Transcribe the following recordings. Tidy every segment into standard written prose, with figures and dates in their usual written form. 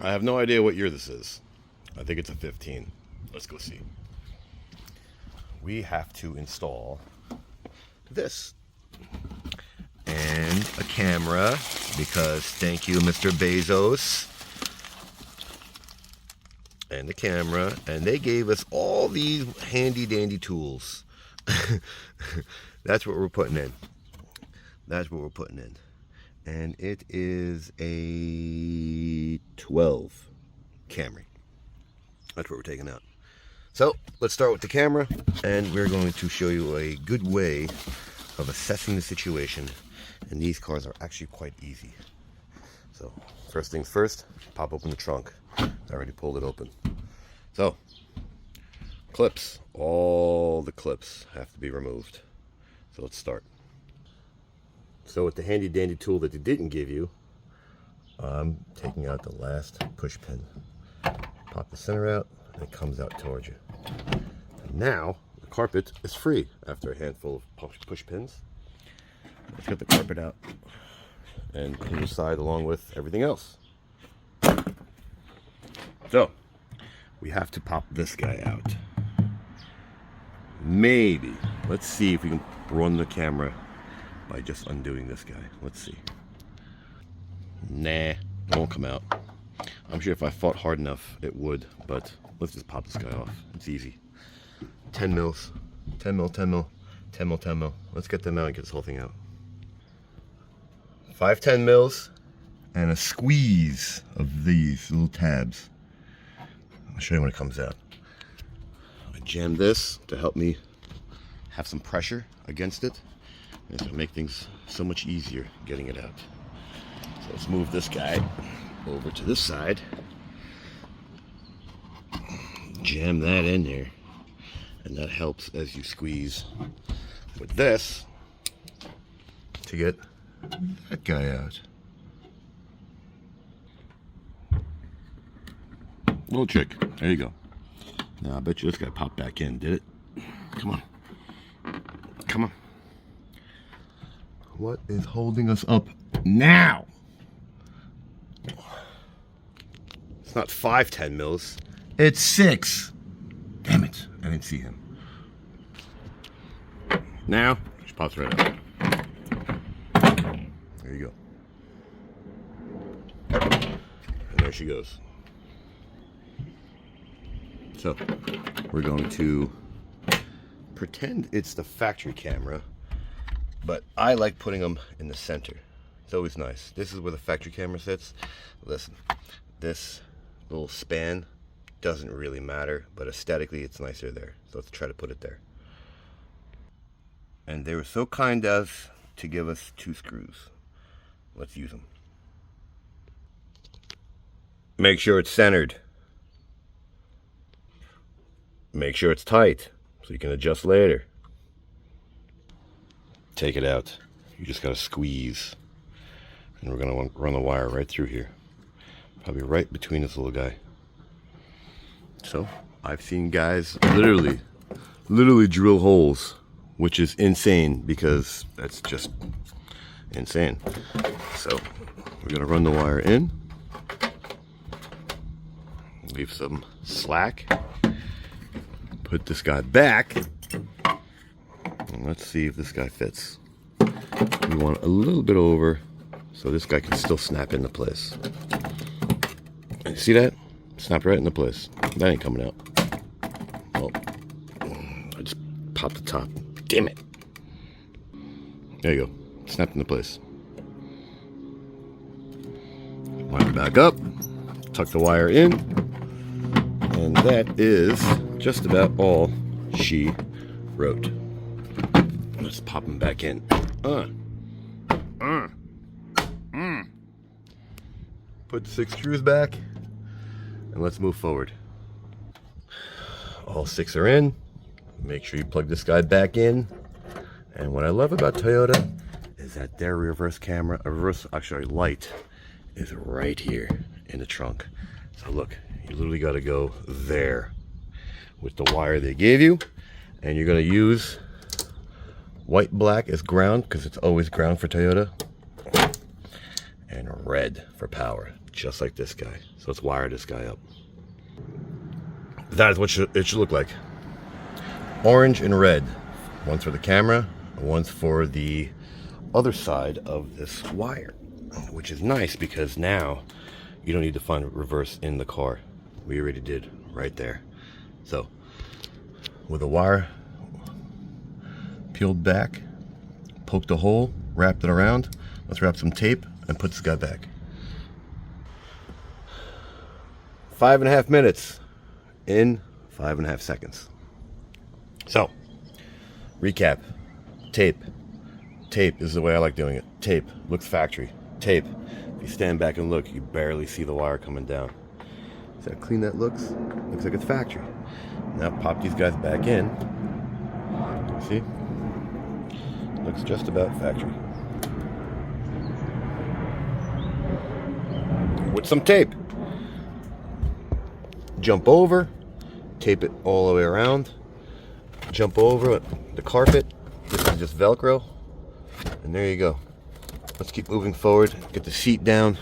I have no idea what year this is. I think it's a 15. Let's go see. We have to install this and a camera because thank you, Mr. Bezos. And the camera, and they gave us all these handy dandy tools. That's what we're putting in. That's what we're putting in. And it is a 12 Camry. That's what we're taking out. So let's start with the camera, and we're going to show you a good way of assessing the situation. And these cars are actually quite easy. So first things first, pop open the trunk. I already pulled it open. So clips, all the clips have to be removed. So let's start. So with the handy dandy tool that they didn't give you, I'm taking out the last push pin. Pop the center out, and it comes out towards you. And now the carpet is free after a handful of push pins. Let's get the carpet out and put it aside along with everything else. So we have to pop this guy out. Maybe. Let's see if we can run the camera by just undoing this guy. Let's see. Nah, it won't come out. I'm sure if I fought hard enough, it would, but let's just pop this guy off. It's easy. 10 mils, 10 mil, 10 mil, 10 mil, 10 mil. Let's get them out and get this whole thing out. 5 10 mils and a squeeze of these little tabs. I'll show you when it comes out. I jammed this to help me have some pressure against it. It's going to make things so much easier getting it out. So let's move this guy over to this side. Jam that in there. And that helps as you squeeze with this to get that guy out. Little trick. There you go. Now I bet you this guy popped back in. Did it? Come on. Come on. What is holding us up now? It's not 5 10 mils. It's 6. Damn it. I didn't see him. Now, she pops right out. There you go. And there she goes. So, we're going to pretend it's the factory camera, but I like putting them in the center. It's always nice. This is where the factory camera sits. Listen, this little span doesn't really matter, but aesthetically it's nicer there. So let's try to put it there. And they were so kind as to give us 2 screws. Let's use them. Make sure it's centered. Make sure it's tight so you can adjust later. Take it out. You just gotta squeeze. And we're gonna run the wire right through here. Probably right between this little guy. So, I've seen guys literally drill holes, which is insane because that's just insane. So, we're gonna run the wire in. Leave some slack. Put this guy back. And let's see if this guy fits. We want a little bit over so this guy can still snap into place. And you see that? Snapped right into place. That ain't coming out. Well, I just popped the top. Damn it. There you go. Snapped into place. Line it back up. Tuck the wire in. And that is just about all she wrote. Let's pop him back in. Put the 6 screws back. And let's move forward. All 6 are in. Make sure you plug this guy back in. And what I love about Toyota is that their reverse camera, light is right here in the trunk. So look, you literally got to go there with the wire they gave you, and you're going to use white black as ground because it's always ground for Toyota. and red for power, just like this guy. So let's wire this guy up. That is what it should look like. Orange and red. One's for the camera, and one's for the other side of this wire, which is nice because now you don't need to find reverse in the car. We already did right there. So with the wire peeled back, poked a hole, wrapped it around. Let's wrap some tape and put this guy back. 5.5 minutes in 5.5 seconds. So, recap. Tape. Tape is the way I like doing it. Tape. Looks factory. Tape. If you stand back and look, you barely see the wire coming down. See how clean that looks? Looks like it's factory. Now pop these guys back in. See? Looks just about factory. With some tape. Jump over. Tape it all the way around. Jump over the carpet. This is just Velcro. And there you go. Let's keep moving forward. Get the seat down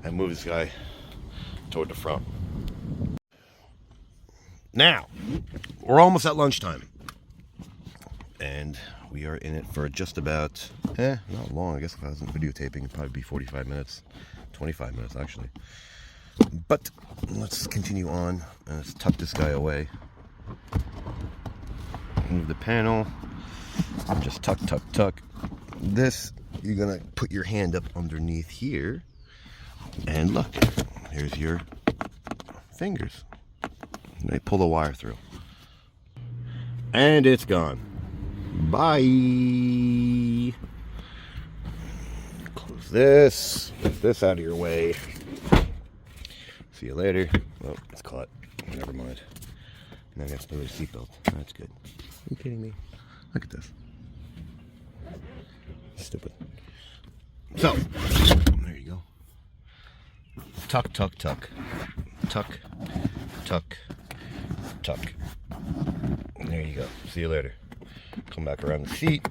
and move this guy toward the front. Now, we're almost at lunchtime. And we are in it for just about, not long. I guess if I wasn't videotaping, it'd probably be 45 minutes. 25 minutes, actually. But let's continue on. And let's tuck this guy away. Move the panel. Just tuck, tuck, tuck. This, you're gonna put your hand up underneath here. And look, here's your fingers. And they pull the wire through. And it's gone. Bye. Close this. Get this out of your way. See you later. Oh, it's caught. Never mind. Now I got to put a seatbelt. That's good. Are you kidding me? Look at this. Stupid. So, there you go. Tuck, tuck, tuck. Tuck, tuck, tuck. There you go. See you later. Come back around the seat.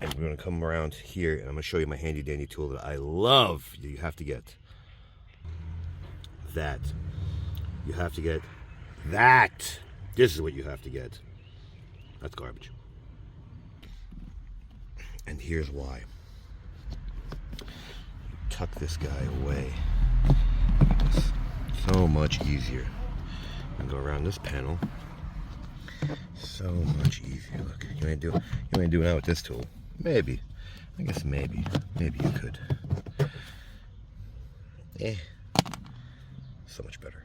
And we're going to come around here. And I'm going to show you my handy dandy tool that I love. You have to get that. You have to get that. This is what you have to get. That's garbage. And here's why. Tuck this guy away. So much easier. And go around this panel. So much easier. Look, you ain't doing that with this tool. Maybe. I guess maybe. Maybe you could. So much better.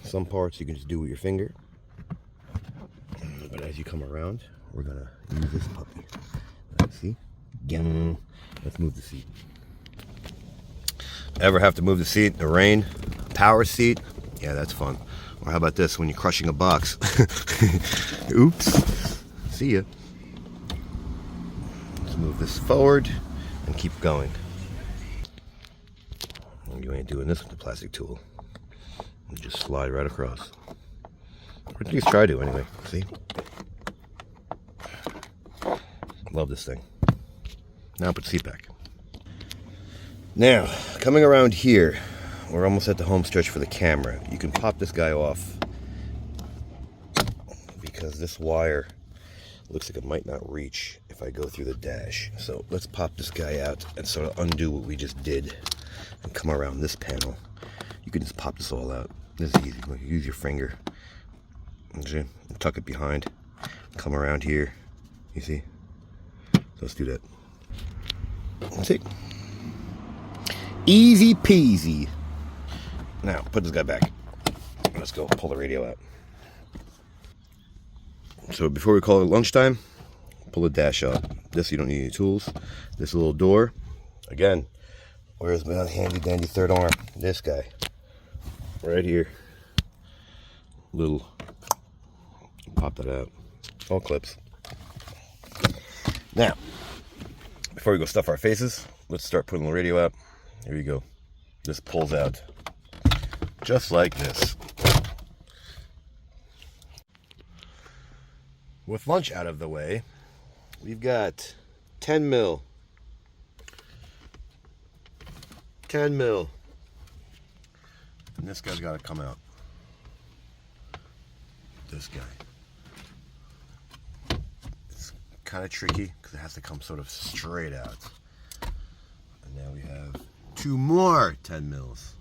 Some parts you can just do with your finger. But as you come around, we're gonna use this puppy. See? Let's move the seat. Ever have to move the seat in the rain? Power seat? Yeah, that's fun. Or how about this, when you're crushing a box? Oops. See ya. Let's move this forward and keep going. You ain't doing this with the plastic tool. You just slide right across. Or at least try to anyway. See? Love this thing. Now put the seat back. Now, coming around here, we're almost at the home stretch for the camera. You can pop this guy off because this wire looks like it might not reach if I go through the dash. So let's pop this guy out and sort of undo what we just did and come around this panel. You can just pop this all out. This is easy. Use your finger. See? Tuck it behind. Come around here. You see? So let's do that. See? Easy peasy. Now, put this guy back. Let's go pull the radio out. So before we call it lunchtime, pull the dash out. This, you don't need any tools. This little door. Again, where's my handy dandy third arm? This guy. Right here. Little. Pop that out. All clips. Now, before we go stuff our faces, let's start putting the radio out. Here you go. This pulls out just like this. With lunch out of the way, we've got 10 mil 10 mil. And this guy's got to come out. This guy. It's kind of tricky because it has to come sort of straight out. And now we have 2 more 10 mils.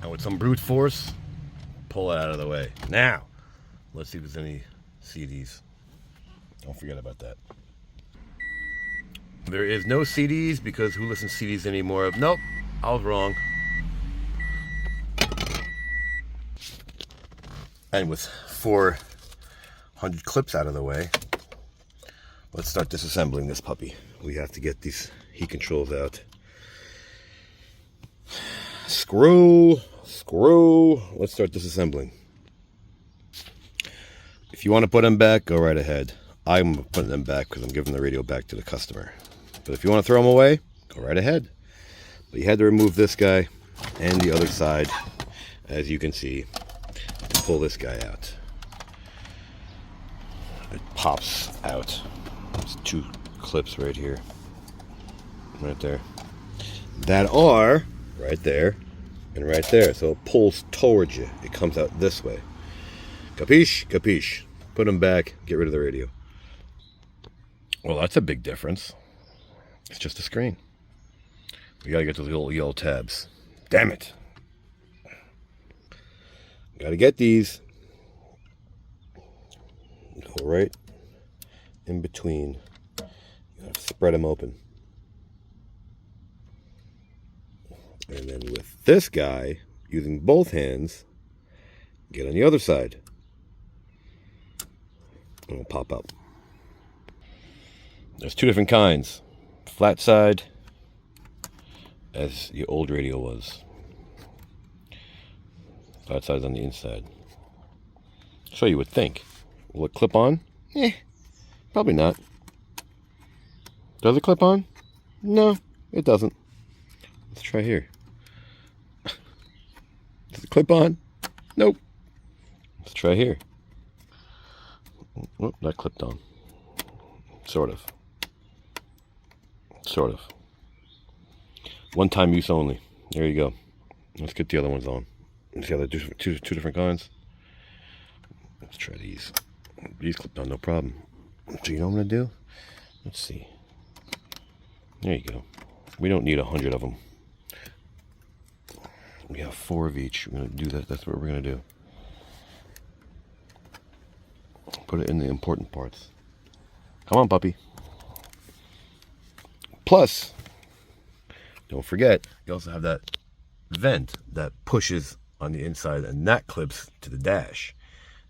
And with some brute force, pull it out of the way. Now, let's see if there's any CDs. Don't forget about that. There is no CDs because who listens to CDs anymore? Nope, I was wrong. And with 400 clips out of the way, let's start disassembling this puppy. We have to get these heat controls out. Screw. Let's start disassembling. If you want to put them back, go right ahead. I'm putting them back because I'm giving the radio back to the customer. But if you want to throw them away, go right ahead. But you had to remove this guy and the other side, as you can see, to pull this guy out. It pops out. There's 2 clips right here. Right there. That are right there and right there. So it pulls towards you. It comes out this way. Capiche? Capiche. Put them back. Get rid of the radio. Well, that's a big difference. It's just a screen. We gotta get those little yellow tabs. Damn it. Gotta get these. Go right in between. You gotta spread them open. And then with this guy, using both hands, get on the other side. And it'll pop up. There's 2 different kinds. Flat side, as the old radio was. Flat side's on the inside. So you would think. Will it clip on? Probably not. Does it clip on? No, it doesn't. Let's try here. Does it clip on? Nope. Let's try here. Oh, that clipped on. Sort of. Sort of. One-time use only. There you go. Let's get the other ones on. See how they're two different kinds? Let's try these. These clipped on, no problem. So you know what I'm going to do? Let's see. There you go. We don't need 100 of them. We have 4 of each. We're going to do that. That's what we're going to do. Put it in the important parts. Come on, puppy. Plus, don't forget, you also have that vent that pushes on the inside, and that clips to the dash.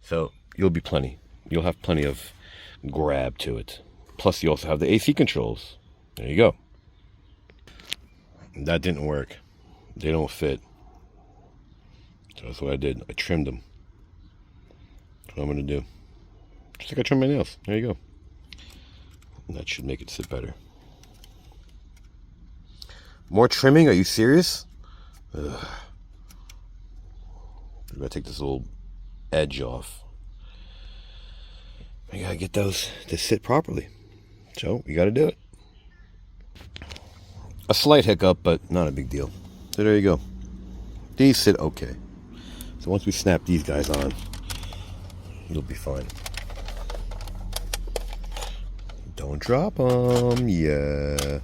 So you'll be plenty. You'll have plenty of grab to it. Plus, you also have the AC controls. There you go. That didn't work. They don't fit. So that's what I did. I trimmed them. That's what I'm going to do. Just like I trim my nails. There you go. And that should make it sit better. More trimming? Are you serious? Ugh. I'm going to take this little edge off. I got to get those to sit properly. So, you got to do it. A slight hiccup, but not a big deal. So there you go. These sit okay. So once we snap these guys on, you'll be fine. Don't drop them. Yeah.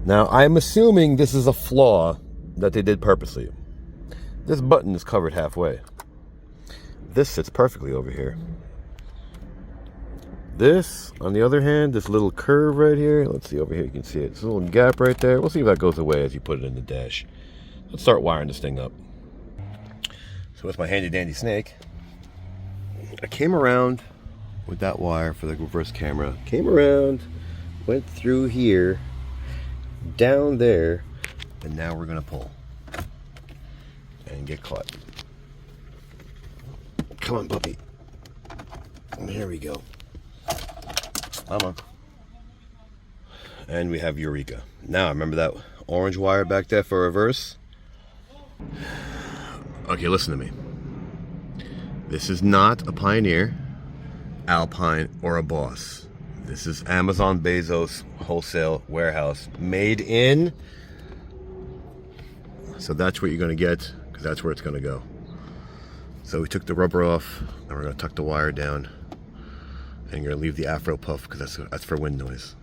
Now, I'm assuming this is a flaw that they did purposely. This button is covered halfway. This sits perfectly over here. This, on the other hand, this little curve right here, let's see over here, you can see it. It's a little gap right there. We'll see if that goes away as you put it in the dash. Let's start wiring this thing up. So with my handy dandy snake, I came around with that wire for the reverse camera. Came around, went through here, down there, and now we're gonna pull and get caught. Come on, puppy. There we go. Come on. And we have Eureka. Now, remember that orange wire back there for reverse? Okay, listen to me. This is not a Pioneer, Alpine, or a Boss. This is Amazon Bezos wholesale warehouse, made in. So that's what you're going to get, because that's where it's going to go. So we took the rubber off, and we're going to tuck the wire down, and you're going to leave the afro puff, because that's for wind noise.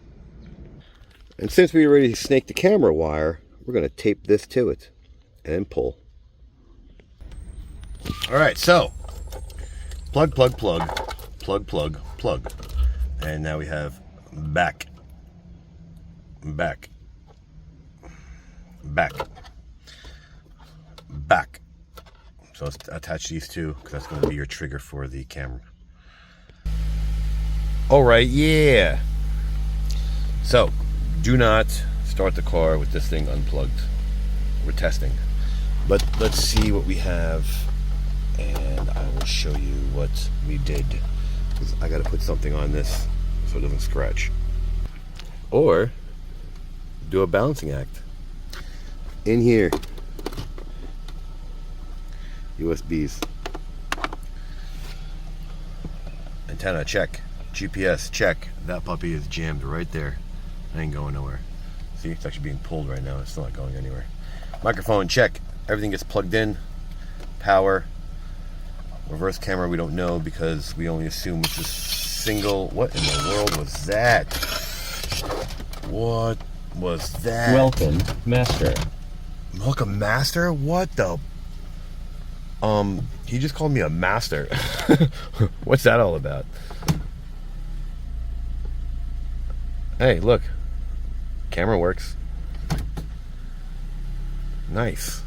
And since we already snaked the camera wire, we're going to tape this to it and pull. All right, so plug, plug, plug, plug, plug, plug. And now we have back, back, back, back. So let's attach these two, because that's going to be your trigger for the camera. All right, yeah. So do not start the car with this thing unplugged. We're testing. But let's see what we have, and I will show you what we did. Because I got to put something on this so it doesn't scratch. Or do a balancing act. In here, USBs. Antenna, check. GPS, check. That puppy is jammed right there. I ain't going nowhere. See, it's actually being pulled right now. It's still not going anywhere. Microphone, check. Everything gets plugged in. Power. Reverse camera, we don't know because we only assume it's a single. What in the world was that? What was that? Welcome, Master. Welcome, Master? What the? He just called me a master. What's that all about? Hey, look. Camera works. Nice.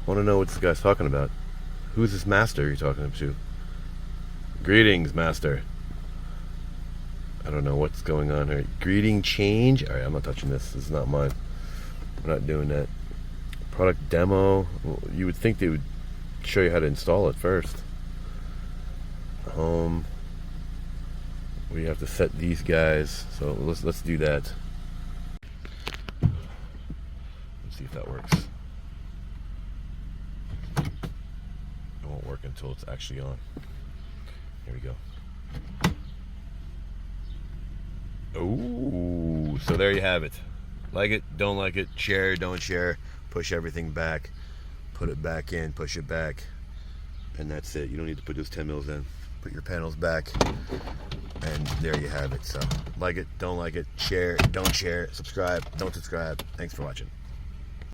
I want to know what this guy's talking about. Who's this master you're talking to? Greetings, master. I don't know what's going on here. Greeting change? Alright, I'm not touching this. This is not mine. We're not doing that. Product demo. Well, you would think they would show you how to install it first. Home. We have to set these guys. So let's do that. Let's see if that works. It won't work until it's actually on. Here we go. Ooh, so there you have it. Like it, don't like it, share, don't share, push everything back, put it back in, push it back, and that's it. You don't need to put those 10 mils in. Put your panels back, and there you have it. So like it, don't like it, share, don't share, subscribe, don't subscribe. Thanks for watching.